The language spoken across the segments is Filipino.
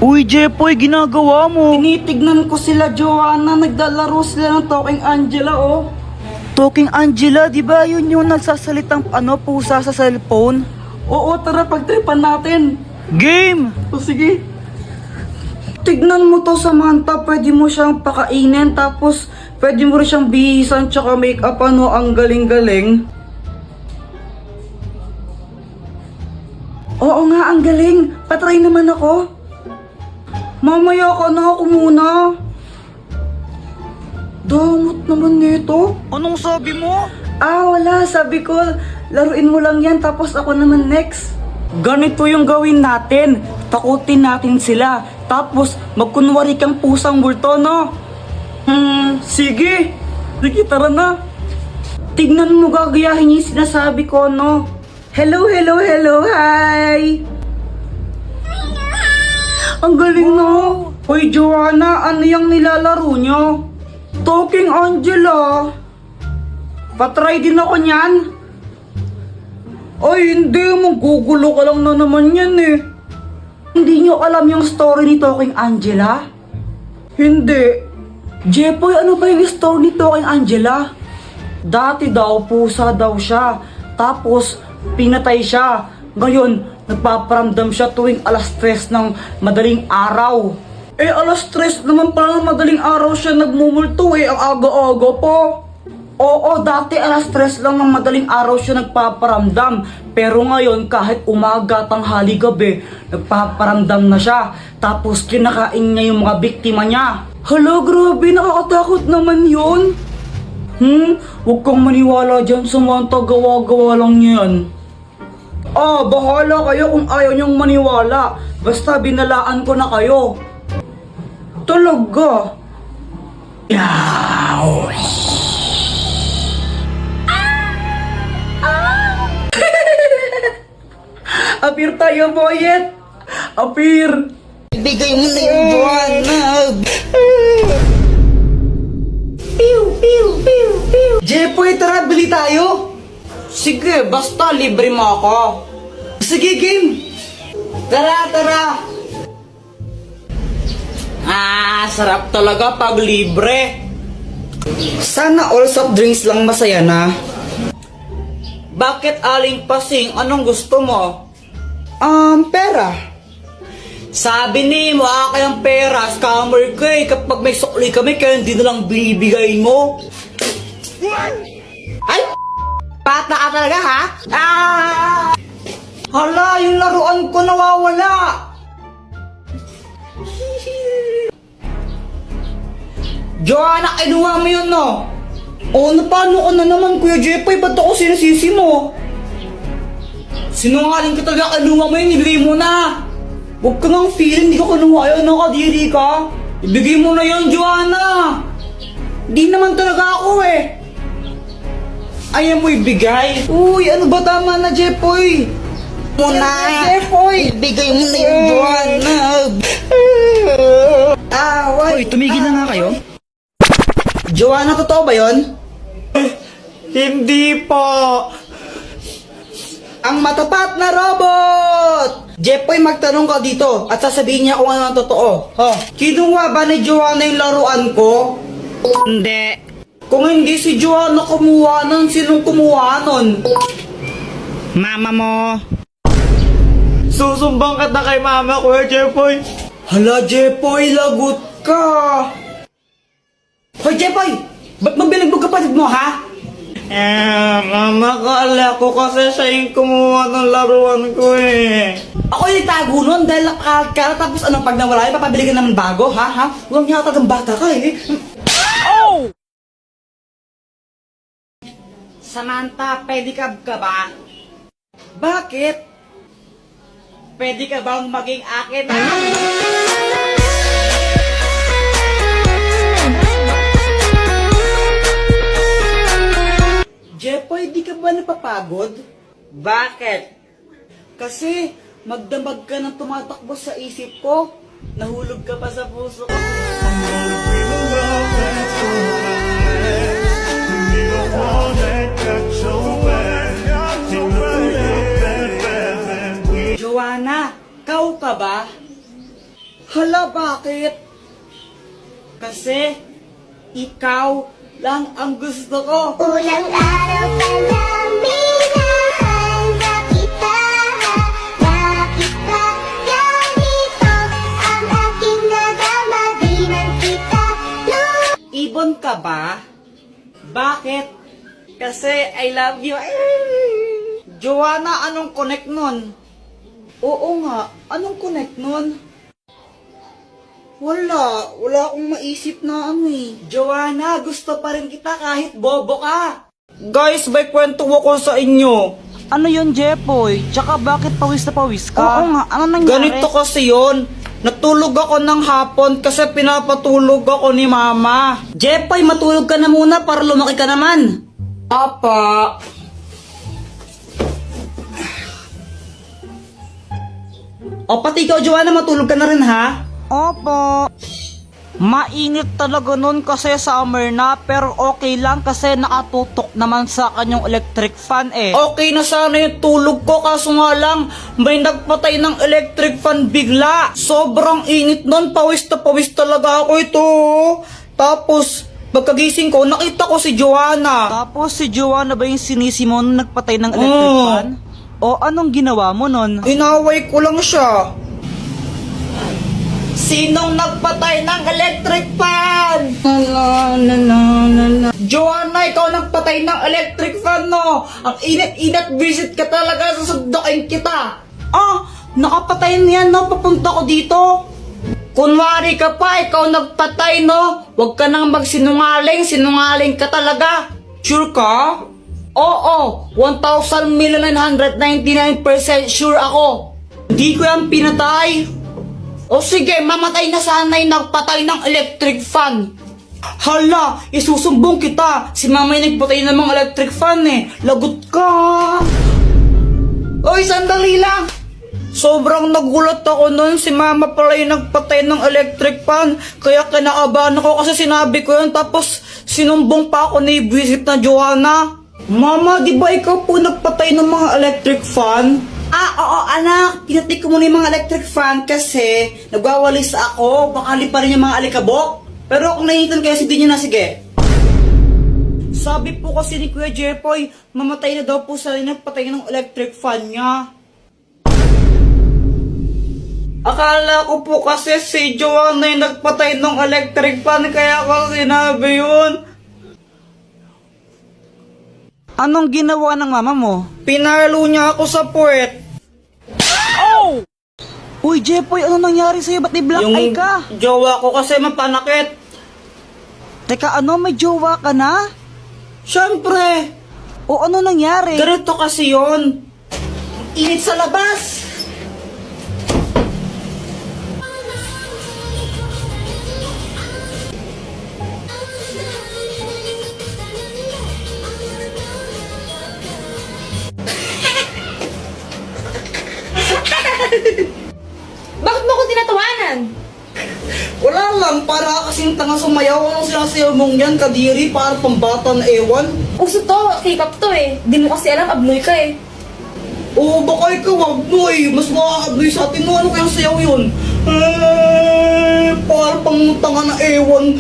Uy, Jepoy, ginagawa mo? Tinitignan ko sila, Joanna. Naglalaro sila ng Talking Angela, oh. Talking Angela, di ba yun yung nagsasalitang pusa sa cellphone? Oo, tara, pagtripan natin. Game! O sige. Tignan mo to, Samantha. Pwede mo siyang pakainin, tapos pwede mo rin siyang bihisan tsaka make-up, ano. Ang galing-galing. Oo nga, ang galing. Patry naman ako. Mamaya ka na, ako muna. Damot naman nito. Anong sabi mo? Wala. Sabi ko, laruin mo lang yan, tapos ako naman next. Ganito yung gawin natin. Takutin natin sila. Tapos, magkunwari kang pusang multo, no? Sige. Sige, tara na. Tignan mo, gagayahin yung sinasabi ko, no? Hello, hello, hello, hi! Ang galing, no? Hoy, Joanna, ano yung nilalaro nyo? Talking Angela. Patry din ako niyan. Ay, hindi. Magugulo ka lang na naman yan, eh. Hindi nyo alam yung story ni Talking Angela? Hindi. Jepoy, ano ba yung story ni Talking Angela? Dati daw, pusa daw siya. Tapos, pinatay siya. Ngayon, nagpaparamdam siya tuwing alas 3 ng madaling araw. Alas 3 naman pala ng madaling araw siya nagmumulto, ang aga-aga po. Oo, dati alas 3 lang ng madaling araw siya nagpaparamdam. Pero ngayon, kahit umaga, tanghali, gabi, nagpaparamdam na siya. Tapos kinakain niya yung mga biktima niya. Hala, grabe, nakakatakot naman yun. Huwag kang maniwala dyan, Samantha, gawa-gawa lang yan. Bahala kayo kung ayaw niyong maniwala. Basta binalaan ko na kayo. Talaga? Yaw! Apir tayo, boyet! Apir! Ibigay mo na yung Joanna. Pew! Pew! Pew! Pew! Jepoy, tara, bili tayo! Sige, basta libre mo ako. Sige, game! Tara, tara! Sarap talaga pag libre. Sana all soft drinks lang masaya na. Bakit aling pasing? Anong gusto mo? Pera. Sabi ni mo, kayang pera, scammer ka eh. Kapag may sukli kami, kaya hindi na lang binibigay mo. Ay! Pata ka talaga, ha? Hala, yung laruan ko nawawala! Joanna, kinuha mo yun, no? Paano ka na naman, Kuya Jepoy? Ba't ako sinasisi mo? Sinungaling ka talaga, kinuha mo yun, ibigay mo na. Huwag ka nang feeling, hindi ka kinuha yun, nakadiri ka. Ibigay mo na yun, Joanna. Di naman talaga ako, eh. Ayaw mo ibigay. Uy, ano ba, tama na, Jepoy? Muna. Jepoy! Ibigay mo na yun, Joanna. Uy, tumigil na nga kayo. Joanna, totoo ba yun? Hindi po. Ang matapat na robot! Jepoy, magtanong ka dito at sasabihin niya kung ano ang totoo. Kinuha ba ni Joanna yung laruan ko? Hindi. Kung hindi si Joanna kumuha nun, sinong kumuha nun? Mama mo. Susumbang ka na kay mama, Kuya Jepoy. Hala, Jepoy, lagot ka! Hoy, Jepoy! Ba't mabilag mo kapatid mo, ha? Mama, kala ko kasi siya yung kumuha ng laruan ko eh. Ako yung itago nun dahil nakakala tapos pag nawala yun, papabili ka naman bago, ha? Huwag yata ng bata ka, eh. Oh! Samantha, pedicab ka ba? Bakit? Pwede ka bang maging akin? Jepoy, di ka ba napapagod? Bakit? Kasi magdamag ka ng tumatakbo sa isip ko. Nahulog ka pa sa puso ko. Joanna, kau ka ba? Hala, bakit? Kasi, ikaw lang ang gusto ko. Ulang araw pa lang minahanda kita. Bakit ba ganito ang aking nadama? Di man kita Ibon ka ba? Bakit? Kasi I love you. Joanna, anong connect nun? Oo nga, anong connect nun? Wala akong maisip na ano eh. Joanna, gusto pa rin kita kahit bobo ka. Guys, may kwento ko sa inyo. Ano yun, Jepoy? Tsaka bakit pawis na pawis ka? Oo nga, ano nangyari? Ganito kasi yun. Natulog ako ng hapon kasi pinapatulog ako ni mama. Jepoy, matulog ka na muna para lumaki ka naman. Apa. O pati ikaw, Joanna, matulog ka na rin ha? Opo. Mainit talaga nun kasi summer na, pero okay lang kasi nakatutok naman sa kanyang electric fan eh. Okay na sana yung tulog ko, kaso nga lang may nagpatay ng electric fan bigla. Sobrang init nun, pawis na pawis talaga ako ito. Tapos pagkagising ko, nakita ko si Joanna. Tapos si Joanna ba yung sinisi mo nung nagpatay ng electric fan? O anong ginawa mo nun? Inaway ko lang siya. Sinong nagpatay ng electric fan? Joanna, ikaw nagpatay ng electric fan, no? Ang init-init, visit ka talaga, susundukin kita. Ah, nakapatay niyan, no? Papunta ko dito. Kunwari ka pa, ikaw nagpatay, no? Huwag ka nang magsinungaling, sinungaling ka talaga. Sure ka? Oo, 1,999% sure ako. Hindi ko yan pinatay. O sige, mamatay na sana yung nagpatay ng electric fan. Hala, isusumbong kita. Si mama yung nagpatay ng mga electric fan eh. Lagot ka. Oy, sandali lang. Sobrang nagulat ako nun. Si mama pala yung nagpatay ng electric fan. Kaya kinakabahan ako kasi sinabi ko yun. Tapos sinumbong pa ako ni visit na Joanna. Mama, di ba ikaw po nagpatay ng mga electric fan? Ah, oo anak, pinatay ko muna yung mga electric fan kasi nagwawalis ako, baka liparin yung mga alikabok. Pero kung nainitan kayo, hindi nyo na, sige. Sabi po kasi ni Kuya Jepoy, mamatay na daw po sa nagpatay ng electric fan niya. Akala ko po kasi si Joanna yung nagpatay ng electric fan, kaya ako sinabi yun. Anong ginawa ng mama mo? Pinalo niya ako sa puwet. Oh! Uy, Jepoy, ano nangyari sa'yo? Ba't i-black eye ka? Jowa ko kasi mapanakit. Teka, ano? May jowa ka na? Siyempre, O ano nangyari? ganito kasi yun. Init sa labas. Bakit mo ko tinatawanan? Wala lang, para kasing tanga sumayaw. Anong sinasayaw mong yan, kadiri, para pambata na ewan? Uso to, K-pop to eh. Di mo kasi alam, abnoy ka eh. Oo, baka ikaw, abnoy. Mas makakabnoy sa atin. Ano kayang sayaw yun? Para pang tanga na ewan.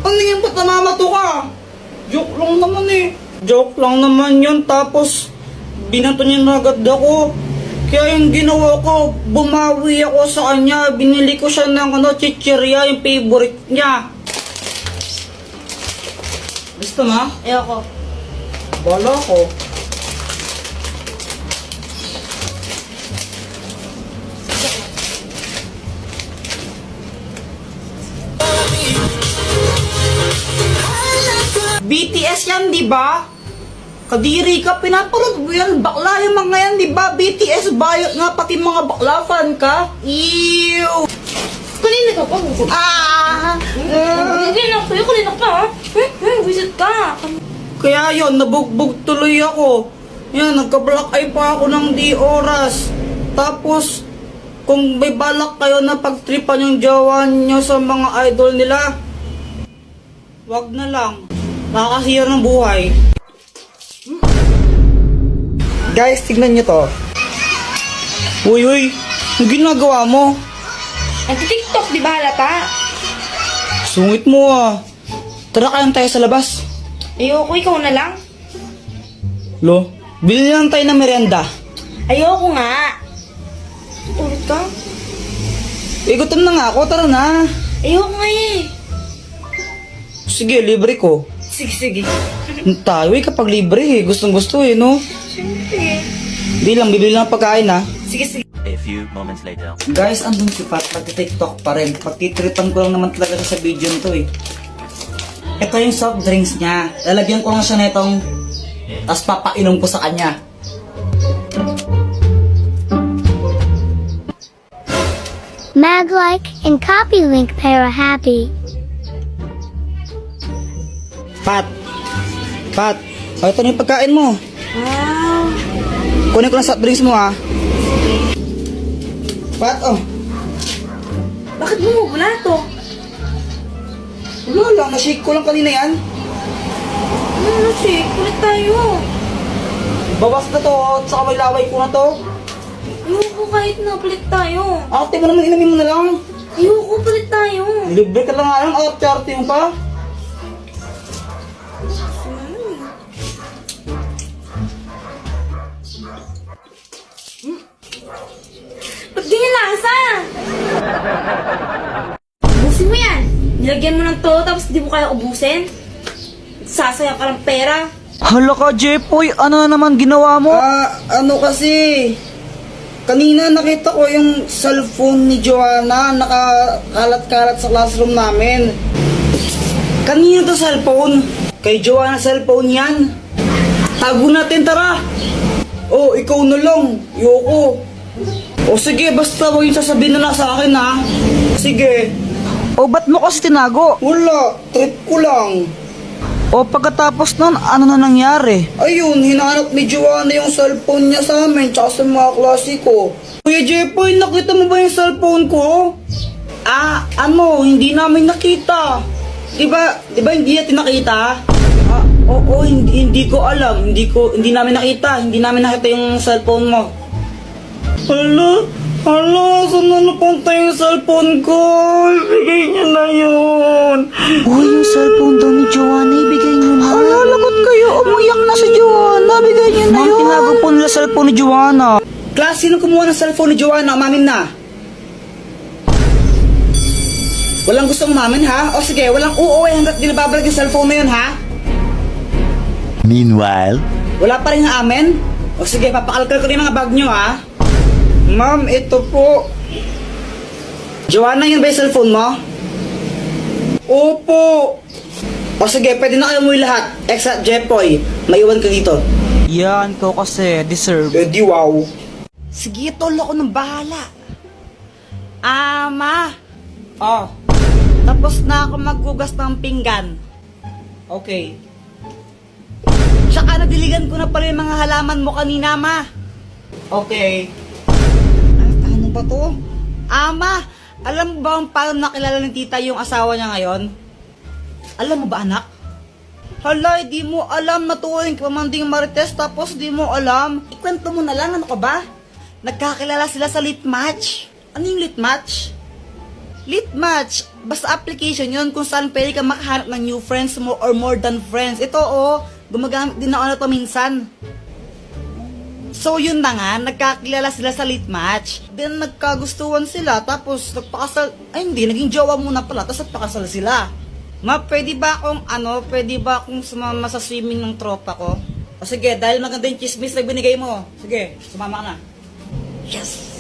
Ano yan, ba't namamato ka? Joke lang naman eh. Joke lang naman yun, tapos binato niya na agad ako. Kaya yung ginawa ko, bumawi ako sa kanya. Binili ko siya ng chichirya, yung favorite niya. Gusto mo? Ayoko. Bala ko. BTS yan, di ba? Kadiri ka, pinapanood mo yan. Bakla yung mga yan, di ba? BTS bayot nga, pati mga bakla fan ka. Ew! Kanina ka pa. Hindi na ako. Kanina ka ha. Visit ka. Kaya yon, nabugbog tuloy ako. Yan, nagka-black eye pa ako ng di oras. Tapos, kung may balak kayo na pagtripan yung jowa nyo sa mga idol nila, wag na lang. Nakakasira ng buhay. Guys, tignan nyo to. Uy, ang ginagawa mo? Nagtitiktok, di ba halata? Sungit mo ah. Tara kayang tayo sa labas. Ayoko, ikaw na lang. Lo, bili lang tayo ng merienda. Ayoko nga. Ulit ka? Gutom na nga ako, tara na. Ayoko nga eh. Sige, libre ko. Sige. Tayo kapag libre eh. Gustong gusto eh, no? Siyempre. Di lang, bibili lang ng pagkain ha. Sige. A few moments later. Guys, andun si Pat, pag-tiktok pa rin. Pagtitripan ko lang naman talaga siya sa video nito eh. Ito yung soft drinks niya. Lalagyan ko lang siya nitong, tapos papainom ko sa kanya. Mag-like and copy link para happy. Pat! O, ito na yung pagkain mo. Wow. Kunin ko lang soft drinks mo ha. Pat, oh. Bakit bumubula to? Wala lang, na-shake ko lang kanina yan. Ano siya? Kulit tayo. Bawas na to, tsaka may laway ko na to. Ayoko kahit na palit tayo. Ate mo naman, inamin mo na lang. Ayoko palit tayo. Libre ka lang nga lang, arte-arte yung pa. Ba't ganyan lasa? Ubusin mo yan. Nilagyan mo ng to tapos di mo kaya ubusin. Sasayang ka ng pera. Hala ka, Jepoy, ano na naman ginawa mo? Ano kasi, kanina nakita ko yung cellphone ni Joanna, nakakalat-kalat sa classroom namin. Kanina to cellphone? Kay Joanna cellphone yan. Tago natin, tara. Oh, ikaw na lang, yoko. O sige, basta huwag yung sasabihin na lang sa akin ha. Sige. O ba't mo kasi tinago? Wala, trip ko lang. O pagkatapos nun, ano na nangyari? Ayun, hinanap ni Joanna yung cellphone niya sa amin tsaka sa mga klase ko. Kuya Jepoy, nakita mo ba yung cellphone ko? Hindi namin nakita. Diba hindi natin nakita? Oo, hindi ko alam. Hindi namin nakita. Hindi namin nakita yung cellphone mo. Hala, saan na napunta yung cellphone ko? Ibigay niyo na yun. Uy, yung cellphone daw ni Joanna, ibigay niyo na. Hala, lagot kayo. Umiyak na si Joanna. Bigay niyo na yun. Tinago po nila cellphone ni Joanna. Class, sino kumuha ng cellphone ni Joanna? Umamin na. Walang gustong umamin, ha? O sige, walang uuwi hanggat di nababalag yung cellphone na yun, ha? Meanwhile, Wala pa rin na amin? O sige, papakalkal ko rin mga bag nyo, ha? Ma'am, ito po. Joanna, yun ba yung cellphone mo? Opo. O sige, pwede na kayo umuwi lahat. Except Jepoy, maiwan ka dito. Yan, ko kasi, deserve. Di wow. Sige, tol, ako nang bahala. Ma. Oh. Tapos na ako maghugas ng pinggan. Okay. Tsaka nadiligan ko na pala yung mga halaman mo kanina, ma. Okay. Ano ba to? Ma, alam mo ba kung paano nakilala ng tita yung asawa niya ngayon? Alam mo ba, anak? Hala, di mo alam na tuwing pamanding Marites tapos di mo alam. Ikwento mo na lang, ano ka ba? Nagkakilala sila sa lit match. Ano yung lit match? Lit match, basta application yun kung saan pwede ka makahanap ng new friends mo or more than friends. Ito gumagamit din ako na to minsan. So yun na nga, nagkakilala sila sa lit match. Then nagkagustuhan sila, tapos nagpakasal, naging jowa muna pala, tapos nagpakasal sila. Ma, pwede ba akong sumama sa swimming ng tropa ko? O sige, dahil maganda yung chismis na binigay mo. Sige, sumama ka na. Yes!